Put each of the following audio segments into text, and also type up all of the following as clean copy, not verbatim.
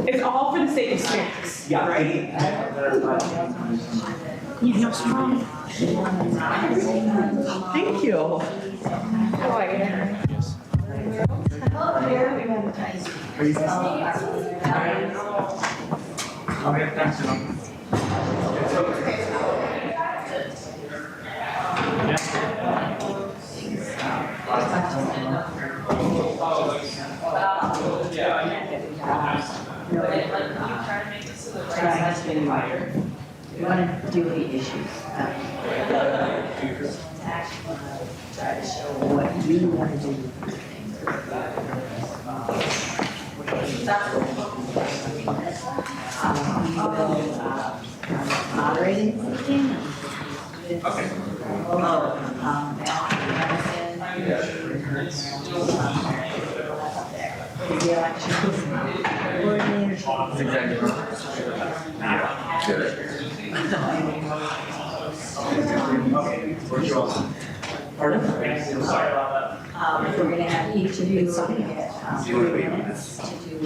It's all for the sake of snacks, right? You feel strong. Thank you. How are you? We want to do the issues. Try to show what you want to do. Moderating thinking. Okay. The elections. That's exactly right. Pardon? We're going to have each of you get 3 minutes to do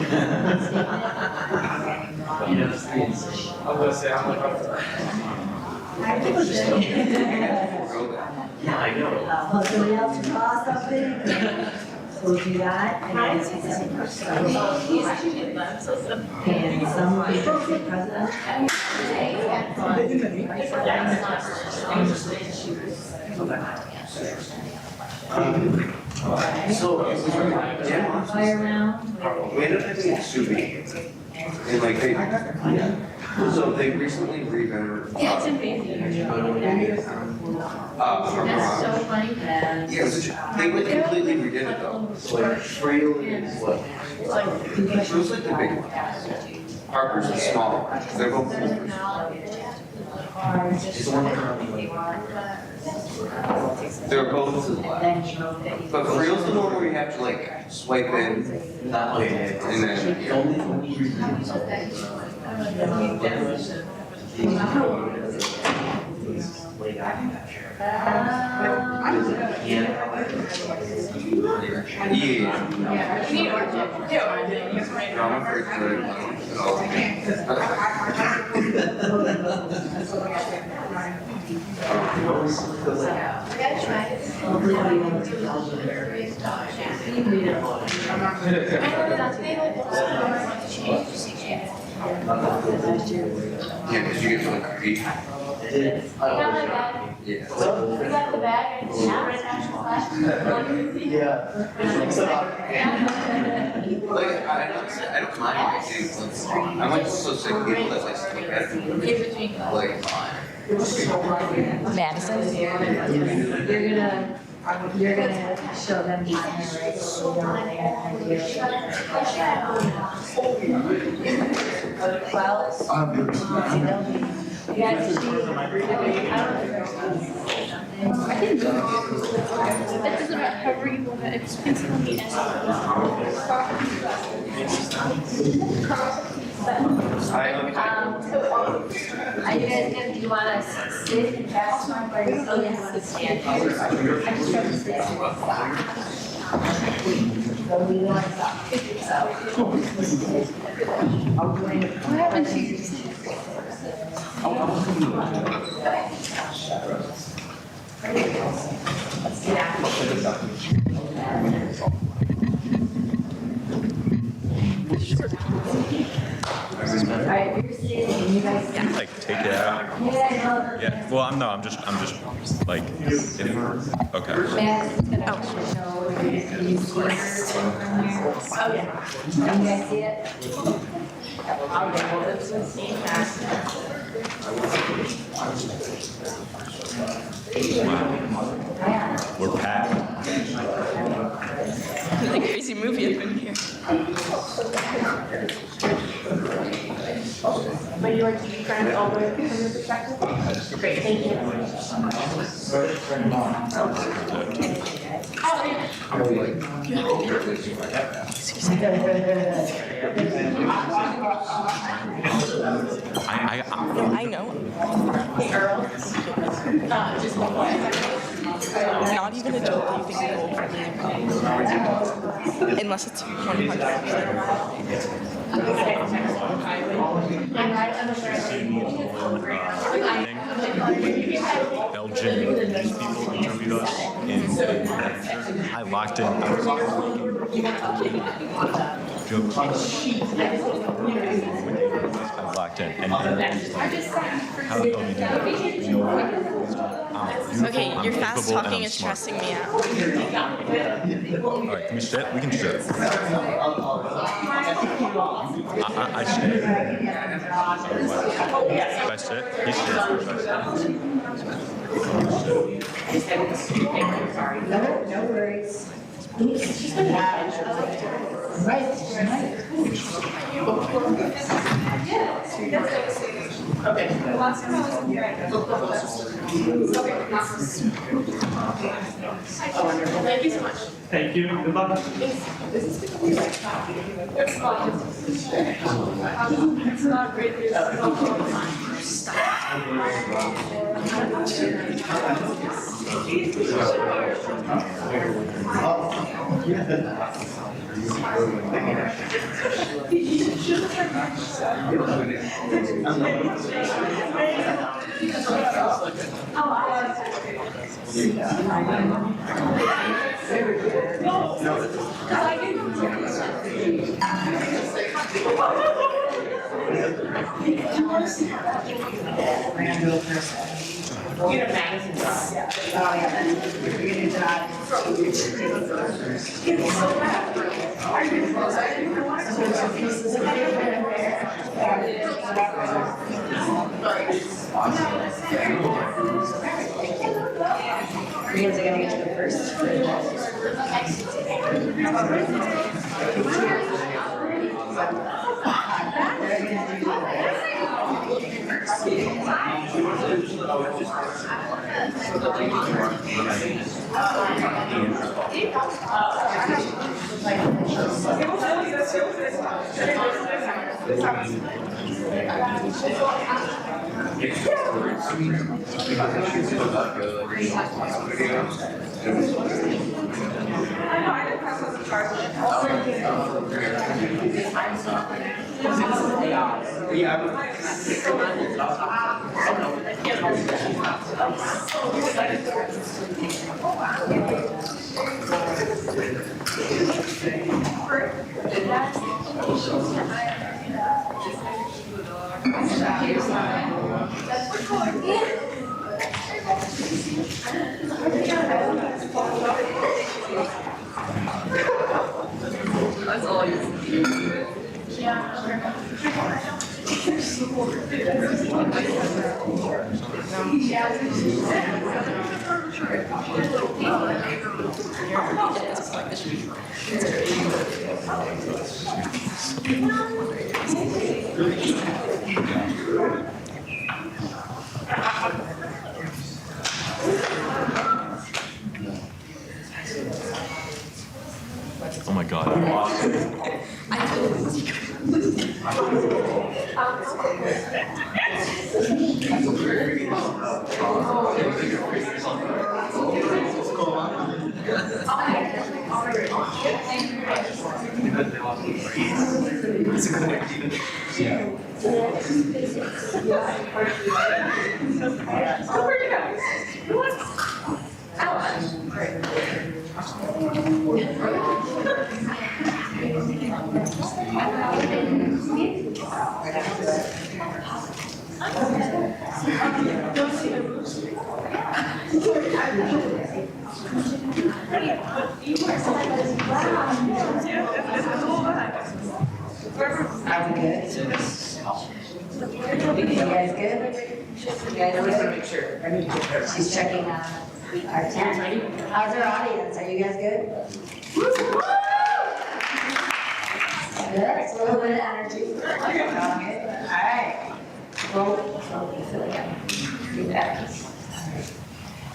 I know. somebody else to draw something. We'll do that. And then and some will be the president. So, Fire round. we ended up having a soup meeting, and like so they recently revamped. Yeah, it's amazing. That's so funny. Yeah, it was they like completely redid it though. Like Frail is what? It was like the big one. Harper's the small one. They're both. It's the one currently. They're both to the left. But Frail's the one where you have to like swipe in That way. and then. The only reason it's way back in that chair. Yeah. You need orange. Yeah. No, I'm afraid to write Yeah, because you get to like compete. It did. Yeah. We got the bag and right now. Yeah. Like, I don't mind my things. I'm like so sick of people that like stick at it. Like, Madison, you're gonna show them the right, so they don't That doesn't matter, however you want it, it's on the end. Are you guys gonna, do you wanna sit and pass one, or you still have to stand? I just try to sit. So we want to stop. What happened to you? Let's get out. Alright, you're sitting, and you guys. Like take it out. Yeah, Yeah. Well, I'm just like getting. Okay. Madison's gonna show you see it from there. Oh, yeah. You guys see it? We're packed. The crazy movie has been here. But you like to be trying to all the way from your perspective? Great, thank you. I I know. Hey, Earl. Just one point. Not even a joke that you think people will really about. Unless it's 100%. Belgian news people interviewed us in I locked in. I was jokes. I locked in. And how the hell do you do that? You know, Okay, your fast capable, and talking I'm is smart. stressing me out. All right, can we sit? We can sit. I sit. If I sit, he sits. No worries. Right. Okay. The last time I was in here, I Thank you so much. Thank you. Good luck. It's not great. You guys are gonna get to go first. That's all you Oh my God. I'm good. You guys good? You guys I want to good? make sure. She's checking our tent. How's our audience? Are you guys good? Good, it's a little bit of energy. All right.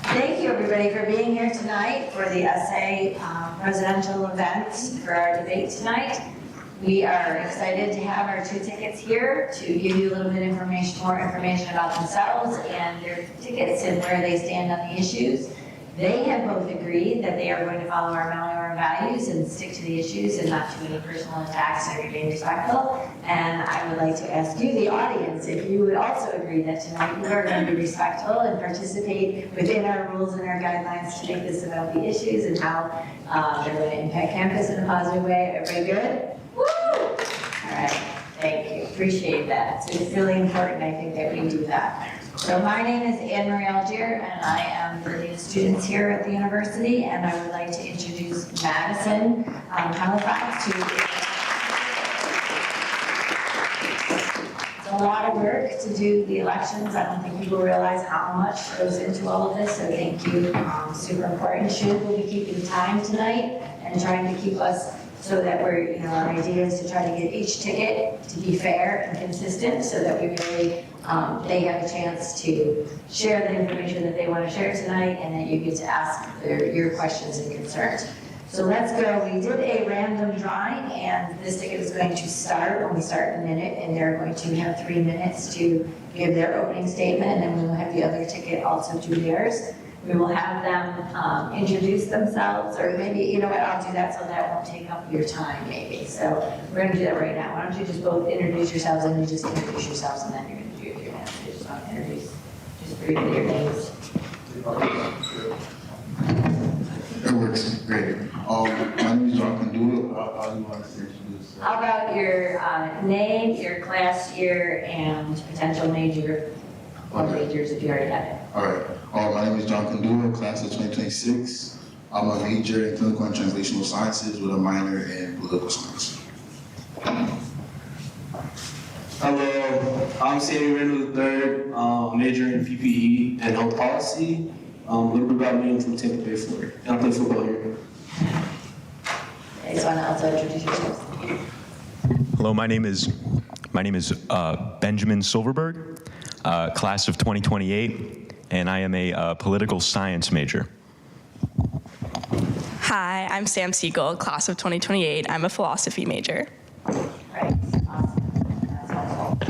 Thank you, everybody, for being here tonight for the SA presidential event for our debate tonight. We are excited to have our 2 tickets here to give you a little bit of information, more information about themselves and their tickets and where they stand on the issues. They have both agreed that they are going to follow our values and stick to the issues and not do any personal attacks and remain respectful. And I would like to ask you, the audience, if you would also agree that tonight you are going to be respectful and participate within our rules and our guidelines to make this about the issues and how they're going to impact campus in a positive way. Everybody good? Woo! All right, thank you, appreciate that. So it's really important, I think, that we do that. So my name is Anne Marie Algier, and I am the dean of students here at the university, and I would like to introduce Madison Halifax to. It's a lot of work to do the elections. I don't think people realize how much goes into all of this, so thank you. Super important. We'll be keeping time tonight and trying to keep us so that we're, our idea is to try to get each ticket to be fair and consistent so that we really, they have a chance to share the information that they want to share tonight and that you get to ask your questions and concerns. So let's go. We did a random drawing and this ticket is going to start when we start in a minute and they're going to have 3 minutes to give their opening statement and then we will have the other ticket also do theirs. We will have them introduce themselves, or maybe, you know what, I'll do that so that won't take up your time, maybe. So we're going to do that right now. Why don't you just both introduce yourselves and you just introduce yourselves and then you're going to do your names. You just want to introduce, just briefly your names. It works, great. My name is John Condula. How do you want to introduce? How about your name, your class year, and potential major, or majors if you already have it? All right. My name is John Condula, class of 2026. I'm a major in clinical and translational sciences with a minor in political science. Hello, I'm Sammy Randall III, major in PPE and health policy. A little bit about me, I'm from Tampa Bay, Florida, and I play football here. Okay, so I'll also introduce yourselves. Hello, my name is Benjamin Silverberg, class of 2028, and I am a political science major. Hi, I'm Sam Siegel, class of 2028. I'm a philosophy major. Right, awesome.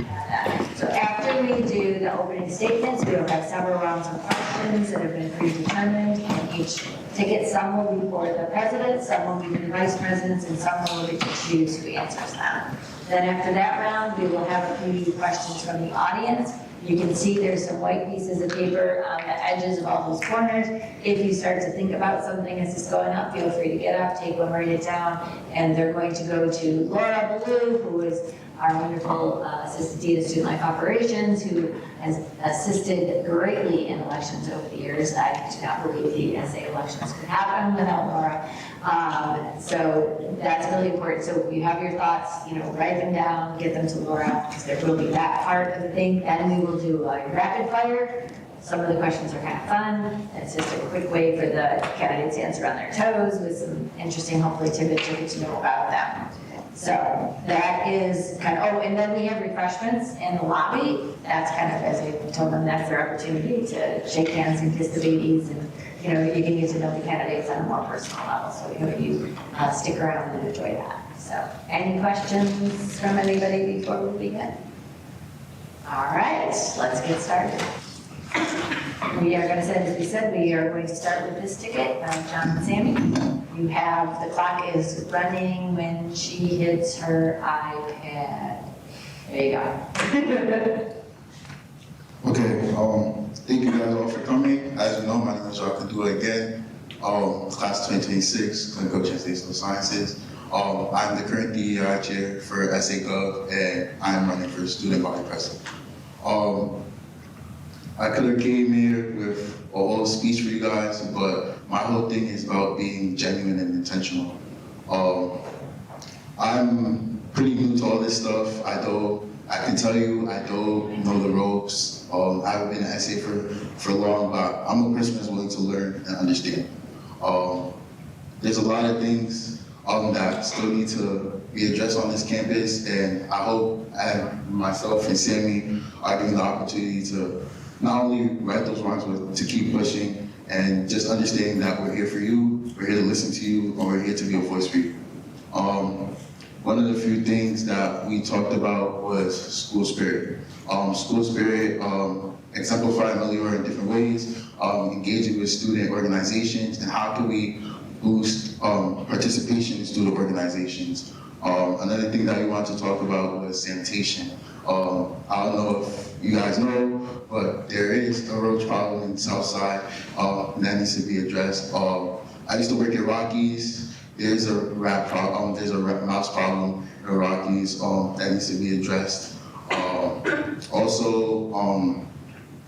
So after we do the opening statements, we will have several rounds of questions that have been predetermined, and each ticket, some will be for the president, some will be for the vice presidents, and some will be to choose who answers them. Then after that round, we will have a few questions from the audience. You can see there's some white pieces of paper on the edges of all those corners. If you start to think about something as it's going up, feel free to get up, take one, write it down, and they're going to go to Laura Ballou, who is our wonderful Assistant Dean of Student Life Operations, who has assisted greatly in elections over the years. I do not believe the SA elections could happen without Laura. So that's really important. So if you have your thoughts, write them down, get them to Laura, because there will be that part of the thing. Then we will do a rapid fire. Some of the questions are kind of fun. It's just a quick way for the candidates to answer on their toes with some interesting, hopefully, tidbits you get to know about them. So that is kind of, and then we have refreshments in the lobby. That's kind of, as I told them, that's their opportunity to shake hands and kiss the babies, and you can get to know the candidates on a more personal level. So you stick around and enjoy that. So any questions from anybody before we begin? All right, let's get started. We are going to say, as we said, we are going to start with this ticket, John and Sammy. You have, the clock is running when she hits her iPad. There you go. Okay, thank you guys all for coming. As you know, my name is John Condula again, class 2026, clinical and translational sciences. I'm the current DEI chair for SA Gov, and I'm running for student body president. I could have came here with a whole speech for you guys, but my whole thing is about being genuine and intentional. I'm pretty new to all this stuff. I can tell you, I don't know the ropes. I haven't been in SA for long, but I'm a person that's willing to learn and understand. There's a lot of things that still need to be addressed on this campus, and I hope myself and Sammy are given the opportunity to not only right those wrongs, but to keep pushing and just understanding that we're here for you, we're here to listen to you, and we're here to be a voice for you. One of the few things that we talked about was school spirit. School spirit exemplify Melior in different ways, engaging with student organizations, and how can we boost participation in student organizations. Another thing that we wanted to talk about was sanitation. I don't know if you guys know, but there is a roach problem in the South Side that needs to be addressed. I used to work at Rockies. There's a rat problem. There's a mouse problem in Rockies that needs to be addressed. Also,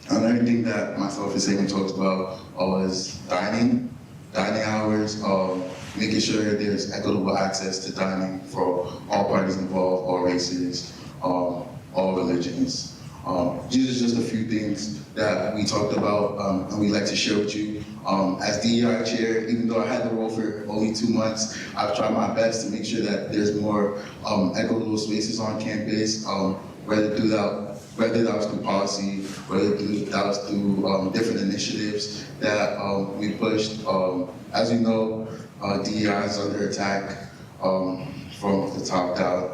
another thing that myself and Sagan talked about was dining hours, making sure there's equitable access to dining for all parties involved, all races, all religions. These are just a few things that we talked about and we'd like to share with you. As DEI chair, even though I had the role for only 2 months, I've tried my best to make sure that there's more equitable spaces on campus, whether that was through policy, whether that was through different initiatives that we pushed. As you know, DEI is under attack from the top down,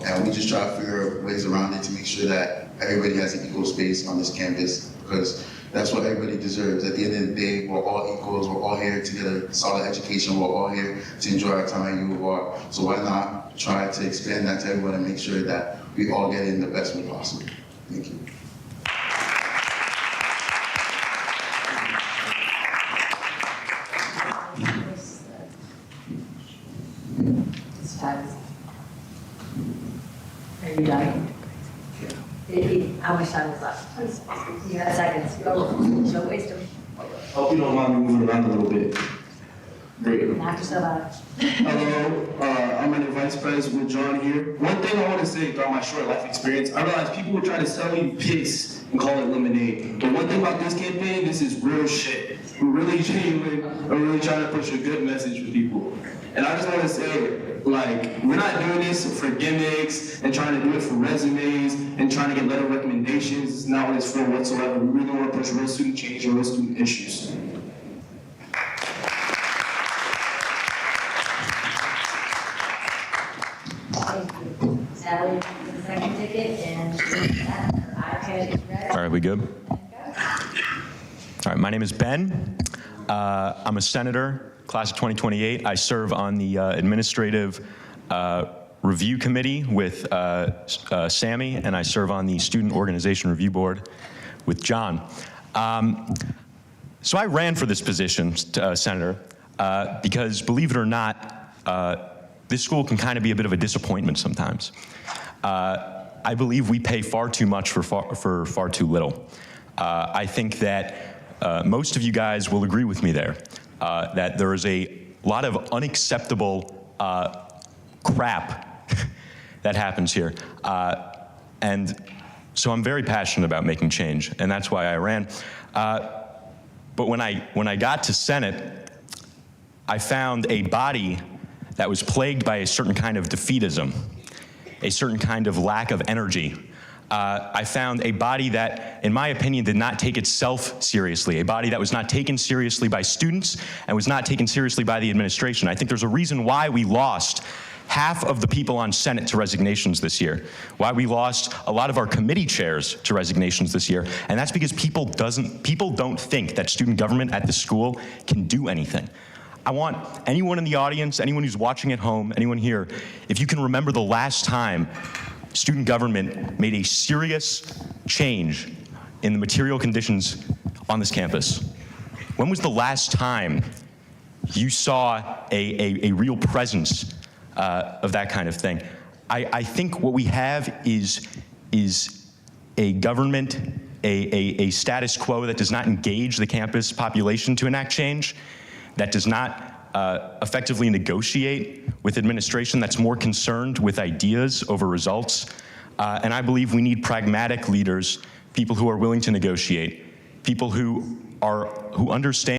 and we just try to figure ways around it to make sure that everybody has an equal space on this campus, because that's what everybody deserves. At the end of the day, we're all equals, we're all here to get a solid education, we're all here to enjoy our time at U of R. So why not try to expand that to everyone and make sure that we all get in the best way possible. Thank you. Are you done? How much time is left? You got seconds. Go. Don't waste them. Hope you don't mind me moving around a little bit. Great. Knock yourself out. Hello, I'm an vice president with John here. One thing I want to say throughout my short life experience, I realized people will try to sell you piss and call it lemonade. But one thing about this campaign, this is real shit. We're really genuine and we're really trying to push a good message for people. And I just want to say, like, we're not doing this for gimmicks and trying to do it for resumes and trying to get letter recommendations. It's not what it's for whatsoever. We really want to push real student change and real student issues. Sally, the second ticket, and iPad is ready. All right, we good? All right, my name is Ben. I'm a senator, class of 2028. I serve on the administrative review committee with Sammy, and I serve on the student organization review board with John. So I ran for this position, Senator, because believe it or not, this school can kind of be a bit of a disappointment sometimes. I believe we pay far too much for far too little. I think that most of you guys will agree with me there, that there is a lot of unacceptable crap that happens here. And so I'm very passionate about making change, and that's why I ran. But when I got to Senate, I found a body that was plagued by a certain kind of defeatism, a certain kind of lack of energy. I found a body that, in my opinion, did not take itself seriously, a body that was not taken seriously by students and was not taken seriously by the administration. I think there's a reason why we lost half of the people on Senate to resignations this year, why we lost a lot of our committee chairs to resignations this year, and that's because people don't think that student government at the school can do anything. I want anyone in the audience, anyone who's watching at home, anyone here, if you can remember the last time student government made a serious change in the material conditions on this campus. When was the last time you saw a real presence of that kind of thing? I think what we have is a government, a status quo that does not engage the campus population to enact change, that does not effectively negotiate with administration, that's more concerned with ideas over results. And I believe we need pragmatic leaders, people who are willing to negotiate, people who understand